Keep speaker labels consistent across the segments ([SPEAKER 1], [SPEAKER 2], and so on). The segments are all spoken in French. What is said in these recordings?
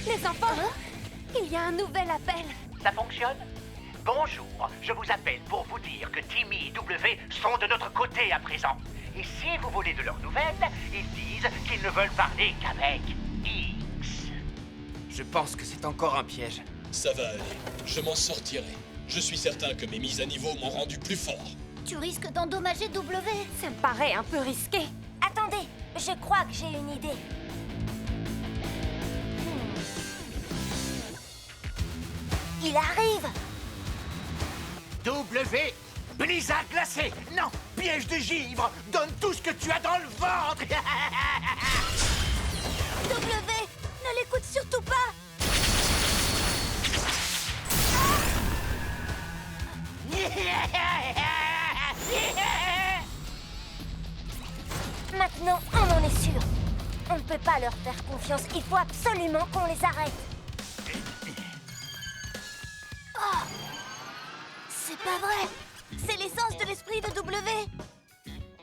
[SPEAKER 1] Les enfants, il y a un nouvel appel.
[SPEAKER 2] Ça fonctionne? Bonjour, je vous appelle pour vous dire que Timmy et W sont de notre côté à présent. Et si vous voulez de leurs nouvelles, ils disent qu'ils ne veulent parler qu'avec X.
[SPEAKER 3] Je pense que c'est encore un piège.
[SPEAKER 4] Ça va aller, je m'en sortirai. Je suis certain que mes mises à niveau m'ont rendu plus fort.
[SPEAKER 5] Tu risques d'endommager W.
[SPEAKER 1] Ça me paraît un peu risqué.
[SPEAKER 5] Attendez, je crois que j'ai une idée. Il arrive!
[SPEAKER 2] W, blizzard glacé. Non, piège de givre. Donne tout ce que tu as dans le ventre.
[SPEAKER 5] W, ne l'écoute surtout pas! Maintenant, on en est sûr. On ne peut pas leur faire confiance. Il faut absolument qu'on les arrête. Oh, c'est pas vrai. C'est l'essence de l'esprit de W.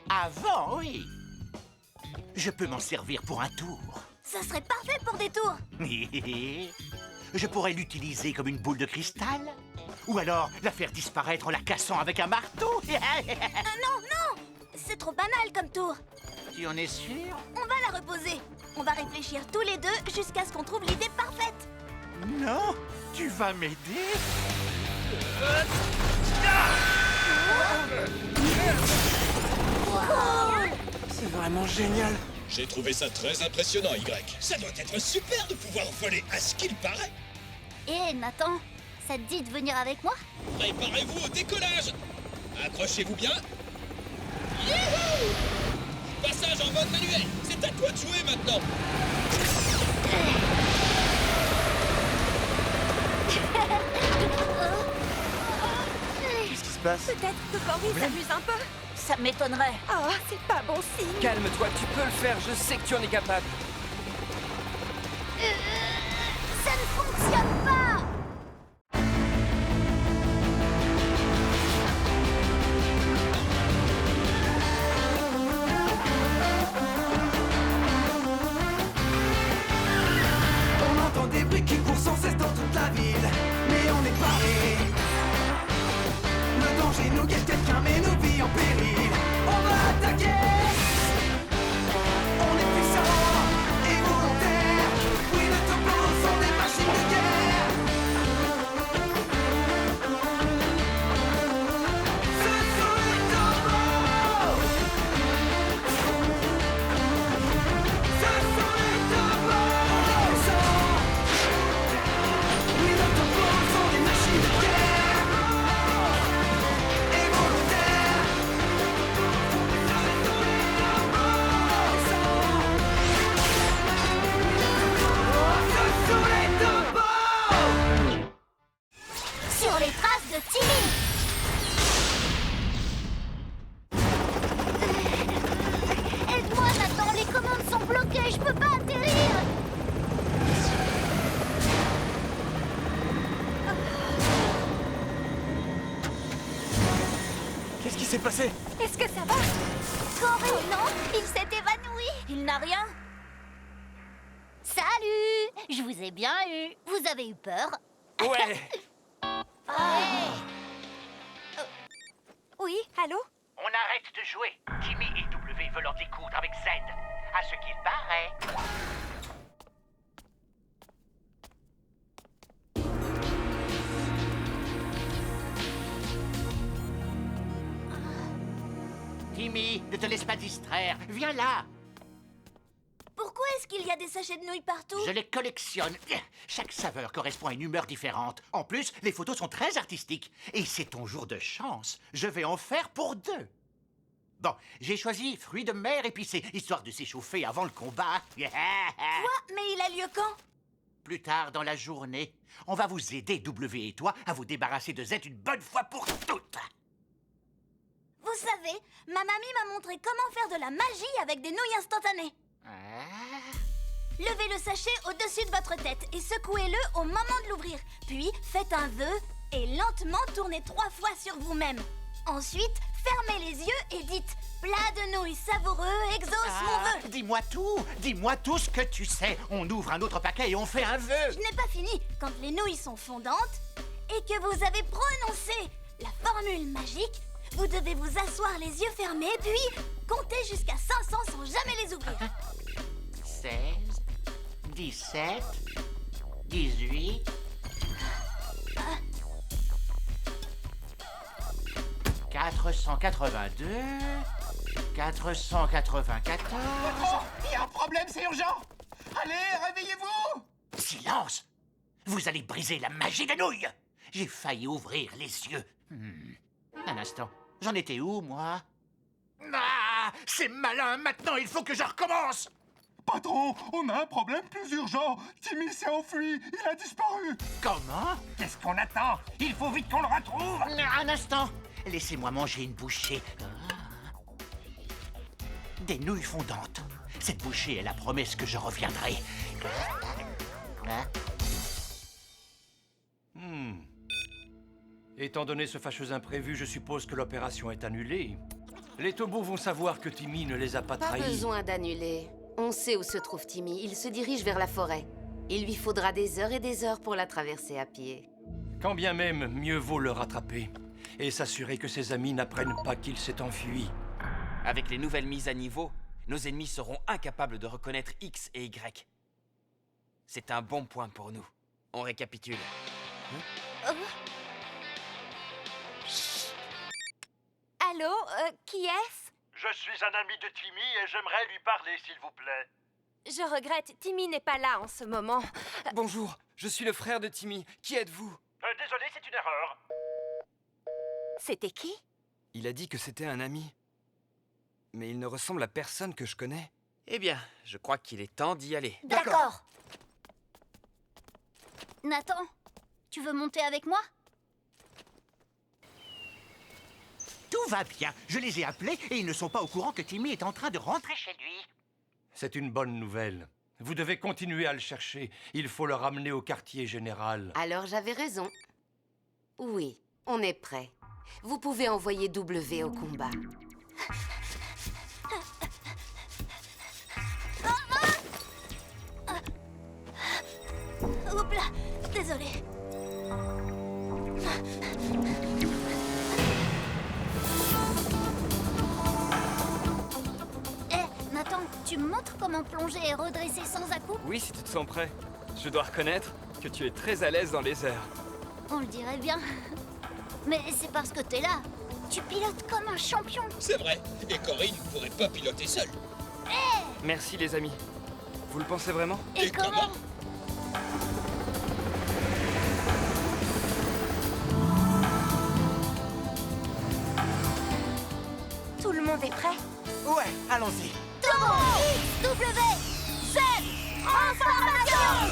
[SPEAKER 2] Avant, oui. Je peux m'en servir pour un tour.
[SPEAKER 5] Ça serait parfait pour des tours.
[SPEAKER 2] Je pourrais l'utiliser comme une boule de cristal. Ou alors la faire disparaître en la cassant avec un marteau.
[SPEAKER 5] Non, non! C'est trop banal comme tour.
[SPEAKER 2] Tu en es sûr?
[SPEAKER 5] On va la reposer. On va réfléchir tous les deux jusqu'à ce qu'on trouve l'idée parfaite.
[SPEAKER 2] Non, tu vas m'aider?
[SPEAKER 3] C'est vraiment génial.
[SPEAKER 4] J'ai trouvé ça très impressionnant, Y. Ça doit être super de pouvoir voler à ce qu'il paraît.
[SPEAKER 5] Hé, Nathan, ça te dit de venir avec moi?
[SPEAKER 4] Préparez-vous au décollage. Accrochez-vous bien. Youhou! Passage en mode manuel. C'est à toi de jouer maintenant.
[SPEAKER 3] Qu'est-ce qui se passe?
[SPEAKER 1] Peut-être que Cory s'amuse un peu.
[SPEAKER 5] Ça m'étonnerait.
[SPEAKER 1] Oh, c'est pas bon signe.
[SPEAKER 3] Calme-toi, tu peux le faire, je sais que tu en es capable.
[SPEAKER 5] Ça ne fonctionne pas!
[SPEAKER 6] On entend des bruits qui courent sans cesse dans toute la ville, mais on est paré. Le danger nous guette, quelqu'un met nos vies en péril. On va attaquer. On est puissants et volontaires. Oui, nos topos sont des machines de guerre. Ce sont les topos. Ce sont les topos. On est puissants. Oui, nos topos sont des machines de guerre. Et volontaires. Ce sont les topos. Ce sont les topos.
[SPEAKER 5] Sur les traces de Timmy! Aide-moi, Nathan, les commandes sont bloquées, je peux pas atterrir!
[SPEAKER 3] Qu'est-ce qui s'est passé?
[SPEAKER 1] Est-ce que ça va?
[SPEAKER 5] Cory, non, il s'est évanoui! Il n'a rien? Salut! Je vous ai bien eu. Vous avez eu peur?
[SPEAKER 3] Ouais.
[SPEAKER 1] Oui, allô?
[SPEAKER 2] On arrête de jouer. Timmy et W veulent en découdre avec Z. À ce qu'il paraît. Timmy, ne te laisse pas distraire. Viens là.
[SPEAKER 5] Pourquoi est-ce qu'il y a des sachets de nouilles partout?
[SPEAKER 2] Je les collectionne. Chaque saveur correspond à une humeur différente. En plus, les photos sont très artistiques. Et c'est ton jour de chance. Je vais en faire pour 2. Bon, j'ai choisi fruits de mer épicés, histoire de s'échauffer avant le combat.
[SPEAKER 5] Quoi? Mais il a lieu quand?
[SPEAKER 2] Plus tard dans la journée, on va vous aider, W et toi, à vous débarrasser de Z une bonne fois pour toutes.
[SPEAKER 5] Vous savez, ma mamie m'a montré comment faire de la magie avec des nouilles instantanées. Levez le sachet au-dessus de votre tête et secouez-le au moment de l'ouvrir. Puis faites un vœu et lentement tournez 3 fois sur vous-même. Ensuite, fermez les yeux et dites « plat de nouilles savoureux exauce mon vœu.
[SPEAKER 2] Dis-moi tout ce que tu sais. On ouvre un autre paquet et on fait un vœu.
[SPEAKER 5] Je n'ai pas fini. Quand les nouilles sont fondantes et que vous avez prononcé la formule magique, vous devez vous asseoir les yeux fermés, puis compter jusqu'à 500 sans jamais les ouvrir.
[SPEAKER 2] 16, 17, 18... 482... 494...
[SPEAKER 7] Oh, il y a un problème, c'est urgent! Allez, réveillez-vous!
[SPEAKER 2] Silence! Vous allez briser la magie des nouilles! J'ai failli ouvrir les yeux. Un instant. J'en étais où, moi? Ah! C'est malin! Maintenant, il faut que je recommence!
[SPEAKER 7] Patron, on a un problème plus urgent. Timmy s'est enfui, il a disparu.
[SPEAKER 2] Comment?
[SPEAKER 7] Qu'est-ce qu'on attend? Il faut vite qu'on le retrouve.
[SPEAKER 2] Un instant. Laissez-moi manger une bouchée. Ah. Des nouilles fondantes. Cette bouchée est la promesse que je reviendrai. Hein?
[SPEAKER 8] Étant donné ce fâcheux imprévu, je suppose que l'opération est annulée. Les Tobos vont savoir que Timmy ne les a pas
[SPEAKER 9] Pas
[SPEAKER 8] trahis.
[SPEAKER 9] besoin d'annuler. On sait où se trouve Timmy. Il se dirige vers la forêt. Il lui faudra des heures et des heures pour la traverser à pied.
[SPEAKER 8] Quand bien même, mieux vaut le rattraper. Et s'assurer que ses amis n'apprennent pas qu'il s'est enfui.
[SPEAKER 3] Avec les nouvelles mises à niveau, nos ennemis seront incapables de reconnaître X et Y. C'est un bon point pour nous. On récapitule.
[SPEAKER 1] Allô, qui est-ce?
[SPEAKER 8] Je suis un ami de Timmy et j'aimerais lui parler, s'il vous plaît.
[SPEAKER 1] Je regrette, Timmy n'est pas là en ce moment.
[SPEAKER 3] Bonjour, je suis le frère de Timmy. Qui êtes-vous?
[SPEAKER 8] Désolé, c'est une erreur.
[SPEAKER 1] C'était qui?
[SPEAKER 3] Il a dit que c'était un ami. Mais il ne ressemble à personne que je connais. Eh bien, je crois qu'il est temps d'y aller.
[SPEAKER 5] D'accord. Nathan, tu veux monter avec moi?
[SPEAKER 2] Tout va bien. Je les ai appelés et ils ne sont pas au courant que Timmy est en train de rentrer chez lui.
[SPEAKER 8] C'est une bonne nouvelle. Vous devez continuer à le chercher. Il faut le ramener au quartier général.
[SPEAKER 9] Alors j'avais raison. Oui, on est prêt. Vous pouvez envoyer W au combat.
[SPEAKER 5] Oups là, désolé. Nathan, tu me montres comment plonger et redresser sans à-coups?
[SPEAKER 3] Oui, si tu te sens prêt. Je dois reconnaître que tu es très à l'aise dans les airs.
[SPEAKER 5] On le dirait bien. Mais c'est parce que t'es là. Tu pilotes comme un champion.
[SPEAKER 4] C'est vrai. Et Corinne ne pourrait pas piloter seule.
[SPEAKER 3] Merci les amis. Vous le pensez vraiment?
[SPEAKER 5] Et comment?
[SPEAKER 1] Tout le monde est prêt?
[SPEAKER 2] Ouais, allons-y.
[SPEAKER 5] Turbo W Z Transformation!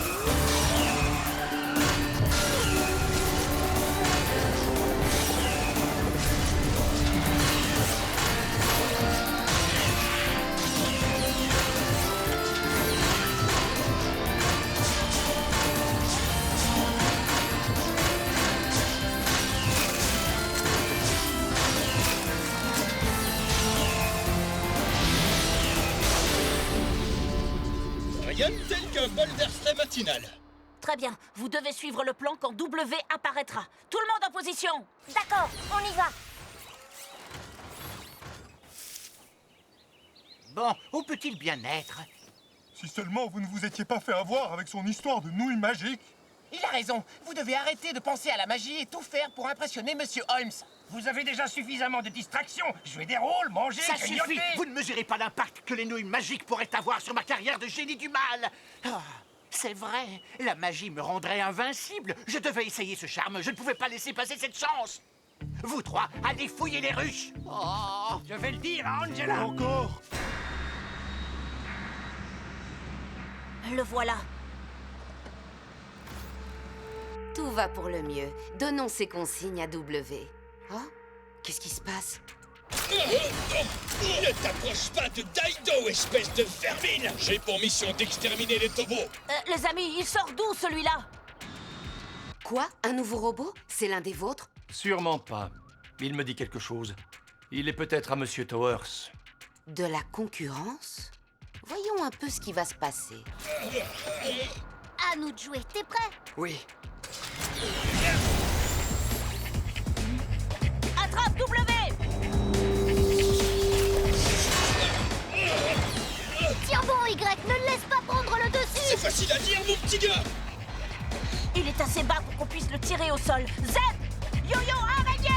[SPEAKER 4] Rien de tel qu'un bol d'air frais matinal.
[SPEAKER 10] Très bien, vous devez suivre le plan quand W apparaîtra. Tout le monde en position.
[SPEAKER 1] D'accord, on y va.
[SPEAKER 2] Bon, où peut-il bien être?
[SPEAKER 7] Si seulement vous ne vous étiez pas fait avoir avec son histoire de nouilles magiques.
[SPEAKER 11] Il a raison. Vous devez arrêter de penser à la magie et tout faire pour impressionner Monsieur Holmes.
[SPEAKER 7] Vous avez déjà suffisamment de distractions. Jouer des rôles, manger,
[SPEAKER 2] Ça
[SPEAKER 7] grignoter.
[SPEAKER 2] suffit! Vous ne mesurez pas l'impact que les nouilles magiques pourraient avoir sur ma carrière de génie du mal! Ah, c'est vrai, la magie me rendrait invincible. Je devais essayer ce charme, je ne pouvais pas laisser passer cette chance. Vous trois, allez fouiller les ruches! Oh,
[SPEAKER 7] Je vais le dire à Angela. Encore.
[SPEAKER 10] Le voilà.
[SPEAKER 9] Tout va pour le mieux. Donnons ces consignes à W. Oh? Qu'est-ce qui se passe?
[SPEAKER 4] Ne t'approche pas de Daido, espèce de vermine! J'ai pour mission d'exterminer les Tobos.
[SPEAKER 10] Les amis, il sort d'où celui-là?
[SPEAKER 9] Quoi? Un nouveau robot? C'est l'un des vôtres?
[SPEAKER 8] Sûrement pas. Il me dit quelque chose. Il est peut-être à Monsieur Towers.
[SPEAKER 9] De la concurrence? Voyons un peu ce qui va se passer.
[SPEAKER 5] À nous de jouer, t'es prêt?
[SPEAKER 3] Oui.
[SPEAKER 10] Attrape W!
[SPEAKER 5] Tiens bon, Y, ne le laisse pas prendre le dessus!
[SPEAKER 4] C'est facile à dire, mon petit gars!
[SPEAKER 10] Il est assez bas pour qu'on puisse le tirer au sol. Zep! Yo-yo araignée!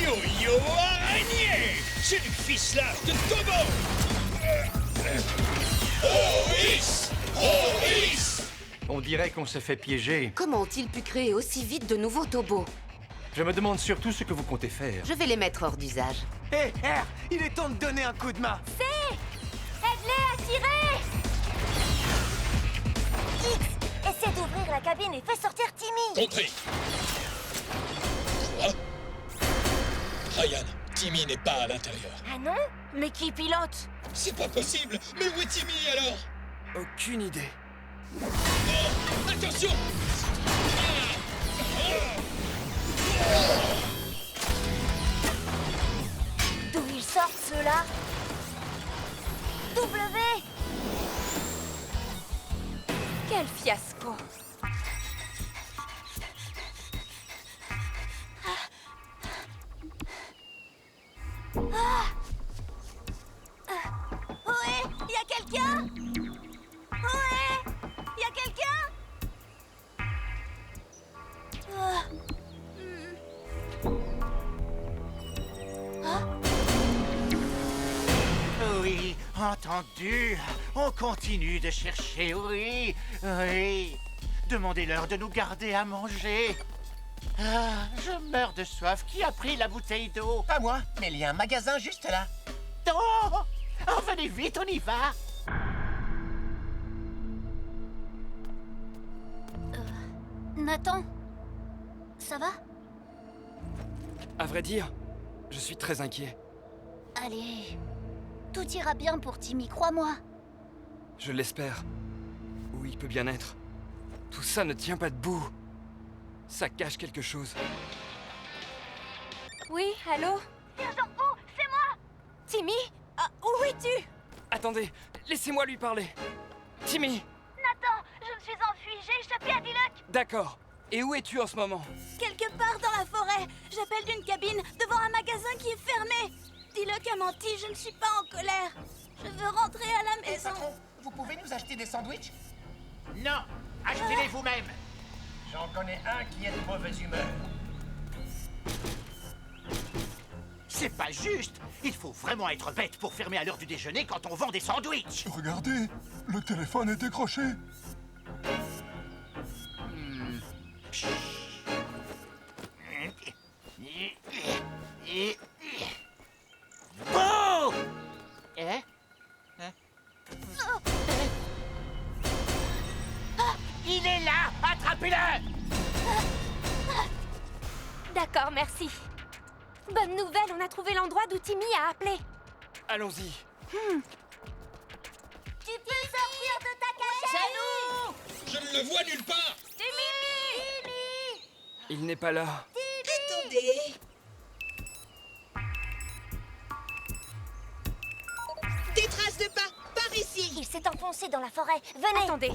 [SPEAKER 4] Yo-yo araignée! C'est du ficelage de Tobo! Horis! Horis!
[SPEAKER 8] On dirait qu'on s'est fait piéger.
[SPEAKER 9] Comment ont-ils pu créer aussi vite de nouveaux Tobos?
[SPEAKER 8] Je me demande surtout ce que vous comptez faire.
[SPEAKER 9] Je vais les mettre hors d'usage.
[SPEAKER 11] Hé, R, il est temps de donner un coup de main.
[SPEAKER 1] Aide-les à tirer! X, essaie d'ouvrir la cabine et fais sortir Timmy!
[SPEAKER 4] Compris. Quoi? Ryan, Timmy n'est pas à l'intérieur.
[SPEAKER 1] Ah non?
[SPEAKER 10] Mais qui pilote?
[SPEAKER 4] C'est pas possible! Mais où est Timmy alors?
[SPEAKER 3] Aucune idée.
[SPEAKER 4] Oh, attention!
[SPEAKER 1] D'où ils sortent ceux-là? W! Quel fiasco!
[SPEAKER 5] Ohé, y a quelqu'un? Ohé, y a quelqu'un?
[SPEAKER 2] Oui, entendu. On continue de chercher, oui. Oui. Demandez-leur de nous garder à manger. Ah, je meurs de soif. Qui a pris la bouteille d'eau?
[SPEAKER 11] Pas moi, mais il y a un magasin juste là.
[SPEAKER 2] Oh, oh, venez vite, on y va.
[SPEAKER 5] Nathan, ça va?
[SPEAKER 3] À vrai dire, je suis très inquiet.
[SPEAKER 5] Allez, tout ira bien pour Timmy, crois-moi.
[SPEAKER 3] Je l'espère. Où il peut bien être. Tout ça ne tient pas debout. Ça cache quelque chose.
[SPEAKER 1] Oui, allô?
[SPEAKER 5] Sergent O, c'est moi!
[SPEAKER 1] Timmy? Ah, où es-tu?
[SPEAKER 3] Attendez, laissez-moi lui parler. Timmy!
[SPEAKER 5] Nathan, je me suis enfuie, j'ai échappé à Diluc!
[SPEAKER 3] D'accord. Et où es-tu en ce moment?
[SPEAKER 5] Quelque part dans la forêt. J'appelle d'une cabine devant un magasin qui est fermé. Diluc a menti, je ne suis pas en colère. Je veux rentrer à la
[SPEAKER 11] Hé,
[SPEAKER 5] maison.
[SPEAKER 11] patron, vous pouvez nous acheter des sandwichs?
[SPEAKER 2] Non, achetez-les vous-même.
[SPEAKER 11] J'en connais un qui est de mauvaise humeur.
[SPEAKER 2] C'est pas juste. Il faut vraiment être bête pour fermer à l'heure du déjeuner quand on vend des sandwichs.
[SPEAKER 7] Regardez, le téléphone est décroché.
[SPEAKER 2] Bon! Hein? Il est là! Attrapez-le!
[SPEAKER 1] D'accord, merci. Bonne nouvelle, on a trouvé l'endroit d'où Timmy a appelé.
[SPEAKER 3] Allons-y.
[SPEAKER 5] Tu peux sortir de ta cachette?
[SPEAKER 10] C'est nous!
[SPEAKER 4] Je ne le vois nulle part!
[SPEAKER 3] Il n'est pas là.
[SPEAKER 12] Attendez. Des traces de pas par ici.
[SPEAKER 1] Il s'est enfoncé dans la forêt. Venez. Attendez.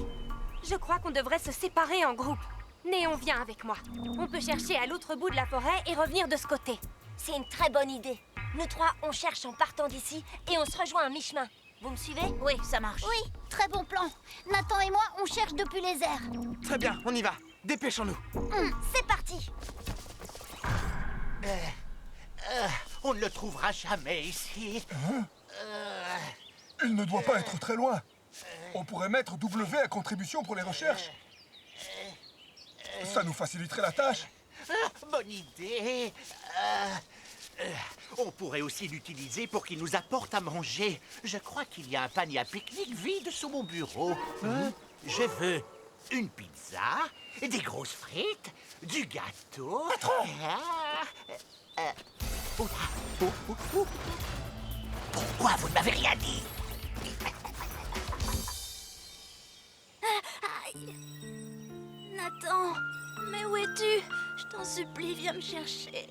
[SPEAKER 1] Je crois qu'on devrait se séparer en groupe. Néon, viens avec moi. On peut chercher à l'autre bout de la forêt et revenir de ce côté. C'est une très bonne idée. Nous trois, on cherche en partant d'ici et on se rejoint à mi-chemin. Vous me suivez?
[SPEAKER 10] Oui, ça marche.
[SPEAKER 5] Oui, très bon plan. Nathan et moi, on cherche depuis les airs.
[SPEAKER 11] Très bien, on y va. Dépêchons-nous.
[SPEAKER 5] C'est parti.
[SPEAKER 2] On ne le trouvera jamais ici.
[SPEAKER 7] Il ne doit pas être très loin. On pourrait mettre W à contribution pour les recherches. Ça nous faciliterait la tâche.
[SPEAKER 2] Bonne idée. On pourrait aussi l'utiliser pour qu'il nous apporte à manger. Je crois qu'il y a un panier à pique-nique vide sous mon bureau. Je veux une pizza, des grosses frites, du gâteau. Pourquoi vous ne m'avez rien dit?
[SPEAKER 5] Nathan, Mais où es-tu? Je t'en supplie, viens me chercher.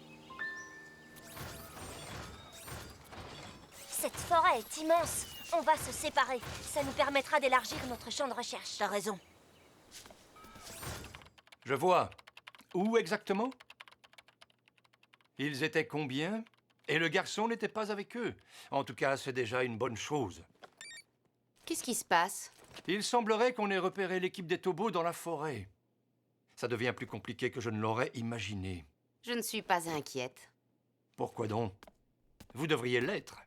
[SPEAKER 1] Cette forêt est immense. On va se séparer. Ça nous permettra d'élargir notre champ de recherche.
[SPEAKER 10] T'as raison.
[SPEAKER 8] Je vois. Où exactement? Ils étaient combien? Et le garçon n'était pas avec eux. En tout cas, c'est déjà une bonne chose.
[SPEAKER 9] Qu'est-ce qui se passe?
[SPEAKER 8] Il semblerait qu'on ait repéré l'équipe des Tobos dans la forêt. Ça devient plus compliqué que je ne l'aurais imaginé.
[SPEAKER 9] Je ne suis pas inquiète.
[SPEAKER 8] Pourquoi donc? Vous devriez l'être.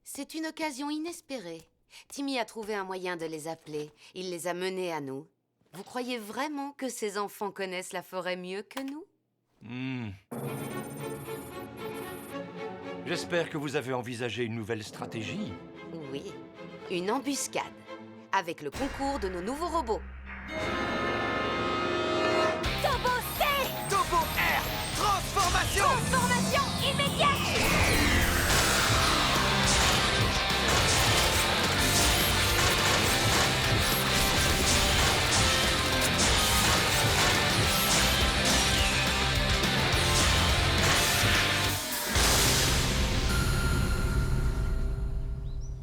[SPEAKER 9] C'est une occasion inespérée. Timmy a trouvé un moyen de les appeler. Il les a menés à nous. Vous croyez vraiment que ces enfants connaissent la forêt mieux que nous?
[SPEAKER 8] J'espère que vous avez envisagé une nouvelle stratégie.
[SPEAKER 9] Oui, une embuscade. Avec le concours de nos nouveaux robots.
[SPEAKER 1] Tobo C!
[SPEAKER 11] Tobo R! Transformation!
[SPEAKER 1] Transformation immédiate!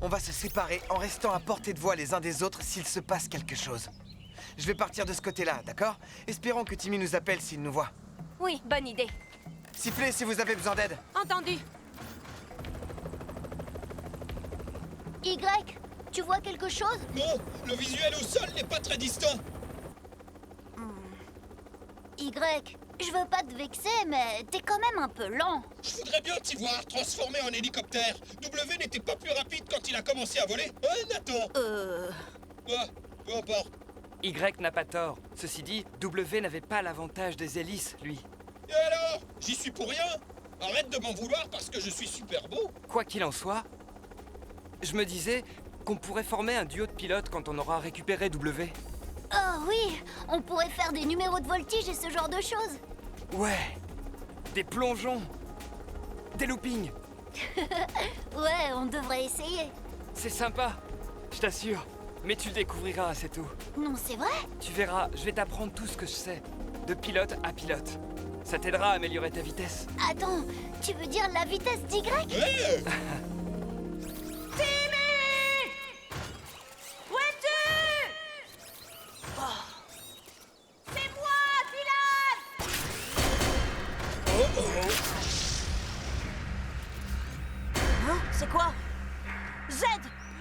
[SPEAKER 11] On va se séparer en restant à portée de voix les uns des autres s'il se passe quelque chose. Je vais partir de ce côté-là, d'accord? Espérons que Timmy nous appelle s'il nous voit.
[SPEAKER 1] Oui, bonne idée.
[SPEAKER 11] Sifflez si vous avez besoin d'aide.
[SPEAKER 1] Entendu.
[SPEAKER 5] Y, tu vois quelque chose?
[SPEAKER 4] Non, le visuel au sol n'est pas très distant.
[SPEAKER 5] Y, je veux pas te vexer, mais t'es quand même un peu lent.
[SPEAKER 4] Je voudrais bien t'y voir transformé en hélicoptère. W n'était pas plus rapide quand il a commencé à voler. Nathan? Quoi? Peu importe.
[SPEAKER 3] Y n'a pas tort. Ceci dit, W n'avait pas l'avantage des hélices, lui.
[SPEAKER 4] Et alors? J'y suis pour rien. Arrête de m'en vouloir parce que je suis super beau.
[SPEAKER 3] Quoi qu'il en soit, je me disais qu'on pourrait former un duo de pilotes quand on aura récupéré W.
[SPEAKER 5] Oh oui, on pourrait faire des numéros de voltige et ce genre de choses.
[SPEAKER 3] Ouais, des plongeons, des loopings.
[SPEAKER 5] Ouais, on devrait essayer.
[SPEAKER 3] C'est sympa, je t'assure. Mais tu le découvriras, c'est tout.
[SPEAKER 5] Non, c'est vrai?
[SPEAKER 3] Tu verras, je vais t'apprendre tout ce que je sais, de pilote à pilote. Ça t'aidera à améliorer ta vitesse.
[SPEAKER 5] Attends, tu veux dire la vitesse d'Y?
[SPEAKER 4] Ouais.
[SPEAKER 1] Où es-tu? C'est moi, pilote!
[SPEAKER 10] Hein? C'est quoi? Z!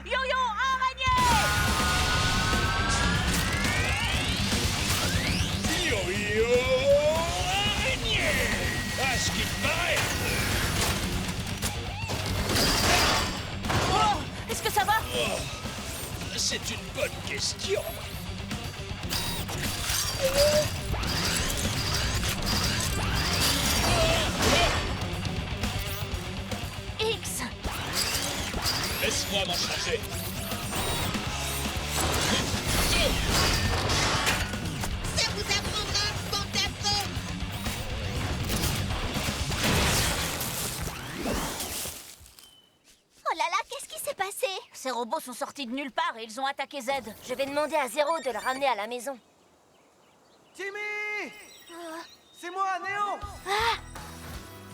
[SPEAKER 10] Yo-yo araignée!
[SPEAKER 4] Yo-yo araignée! À ce qu'il paraît!
[SPEAKER 10] Oh! Est-ce que ça va?
[SPEAKER 4] Oh, c'est une bonne question.
[SPEAKER 5] X!
[SPEAKER 4] Laisse-moi m'en charger.
[SPEAKER 12] Ça vous apprendra, bande d'afreux!
[SPEAKER 5] Oh là là, qu'est-ce qui s'est passé?
[SPEAKER 10] Ces robots sont sortis de nulle part et ils ont attaqué Z.
[SPEAKER 1] Je vais demander à Zéro de le ramener à la maison.
[SPEAKER 11] Timmy! C'est moi, Néon!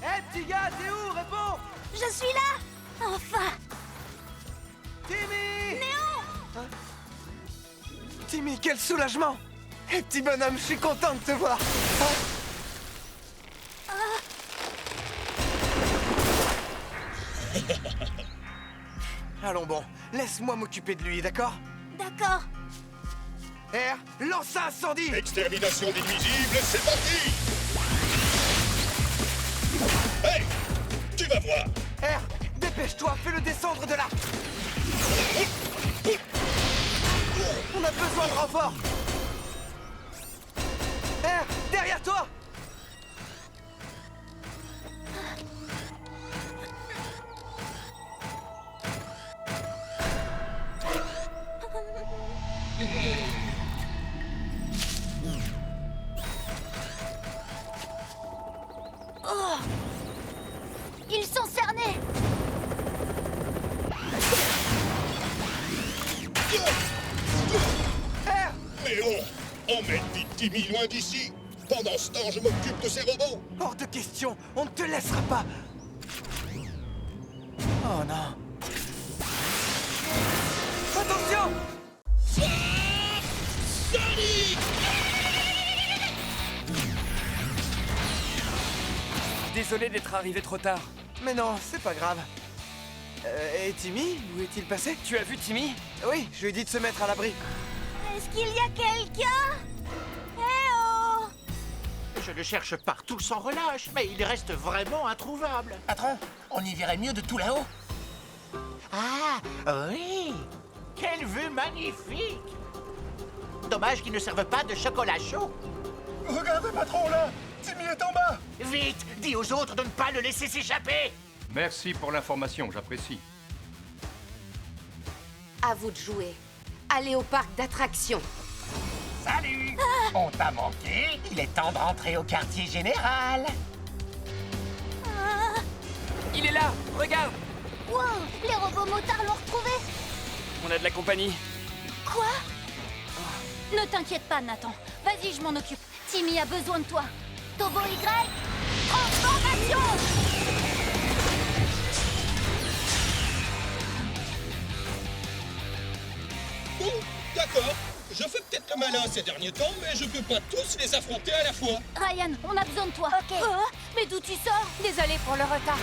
[SPEAKER 11] Hé, petit gars, t'es où? Réponds!
[SPEAKER 5] Je suis là! Enfin!
[SPEAKER 11] Timmy!
[SPEAKER 5] Néon!
[SPEAKER 11] Timmy, quel soulagement! Hé, petit bonhomme, je suis content de te voir! Allons bon, laisse-moi m'occuper de lui, d'accord?
[SPEAKER 5] D'accord.
[SPEAKER 11] R, lance un incendie!
[SPEAKER 4] Extermination des nuisibles, c'est parti! Hey! Tu vas voir!
[SPEAKER 11] R, dépêche-toi, fais-le descendre de là! On a besoin de renfort! R, derrière toi!
[SPEAKER 5] Oh! Ils sont cernés!
[SPEAKER 11] R!
[SPEAKER 4] Mais on emmène vite Timmy loin d'ici! Pendant ce temps, je m'occupe de ces robots.
[SPEAKER 11] Hors de question, on ne te laissera pas. Oh non. Attention!
[SPEAKER 4] Sonic!
[SPEAKER 3] Désolé d'être arrivé trop tard.
[SPEAKER 11] Mais non, c'est pas grave. Et Timmy, où est-il passé?
[SPEAKER 3] Tu as vu Timmy?
[SPEAKER 11] Oui, je lui ai dit de se mettre à l'abri.
[SPEAKER 5] Est-ce qu'il y a quelqu'un? Eh oh!
[SPEAKER 2] Je le cherche partout sans relâche, mais il reste vraiment introuvable.
[SPEAKER 13] Patron, on y verrait mieux de tout là-haut.
[SPEAKER 2] Ah, oui! Quelle vue magnifique! Dommage qu'ils ne servent pas de chocolat chaud.
[SPEAKER 7] Regardez, patron, là! Timmy est en bas!
[SPEAKER 2] Vite, dis aux autres de ne pas le laisser s'échapper!
[SPEAKER 8] Merci pour l'information, j'apprécie.
[SPEAKER 9] À vous de jouer. Allez au parc d'attractions.
[SPEAKER 13] Salut! On t'a manqué, il est temps de rentrer au quartier général.
[SPEAKER 3] Il est là, regarde.
[SPEAKER 5] Wow! Les robots motards l'ont retrouvé!
[SPEAKER 3] On a de la compagnie.
[SPEAKER 5] Quoi? Ne t'inquiète pas, Nathan. Vas-y, je m'en occupe. Timmy a besoin de toi. Tobo Y, transformation!
[SPEAKER 4] Bon, d'accord. Je fais peut-être le malin ces derniers temps, mais je peux pas tous les affronter à la fois.
[SPEAKER 5] Ryan, on a besoin de toi.
[SPEAKER 1] Ok.
[SPEAKER 5] Mais d'où tu sors?
[SPEAKER 1] Désolée pour le retard.